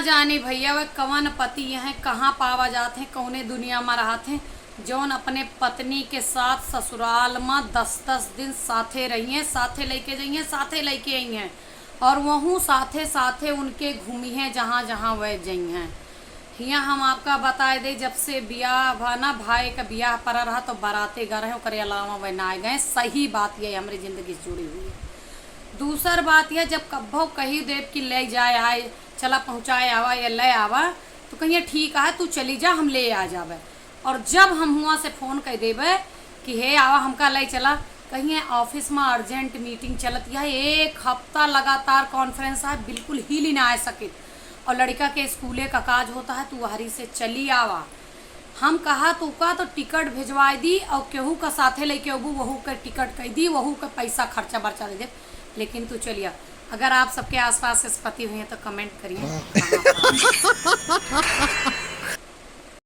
जाने भैया वे कवन पति हैं, कहाँ पावा जाते हैं, कौने दुनिया में रहते हैं, जौन अपने पत्नी के साथ ससुराल में 10-10 दिन साथे रही हैं, साथे लेके जाइए, साथे लेके आई हैं, और वहूँ साथे साथे उनके घूमी हैं जहाँ जहाँ वह जई हैं। हियाँ हम आपका बताए दे, जब से ब्याह भा ना भाई का ब्याह पर रहा तो बाराते गए हैं, करे अलावा वह ना गए। सही बात यह हमारी ज़िंदगी से जुड़ी हुई है। दूसर बात यह, जब कब्बो कही देव कि ले जाए आए, चला पहुँचाए आवा या ले आवा, तो कहिए ठीक है तू चली जा, हम ले आ जावे। और जब हम हुआ से फ़ोन कह देवे कि हे आवा हमका ले चला, कहिए ऑफिस में अर्जेंट मीटिंग चलत है, 1 हफ्ता लगातार कॉन्फ्रेंस है, बिल्कुल ही नहीं आ सके, और लड़का के स्कूले का काज होता है, तू वहरी से चली आवा। हम कहा तू का तो टिकट भिजवाई दी, और केहू का साथे लेके अबू, वहू का टिकट कह दी, वहू का पैसा खर्चा बर्चा दे दे, लेकिन तू चलिए। अगर आप सबके आसपास इस पति हुई हैं तो कमेंट करिए।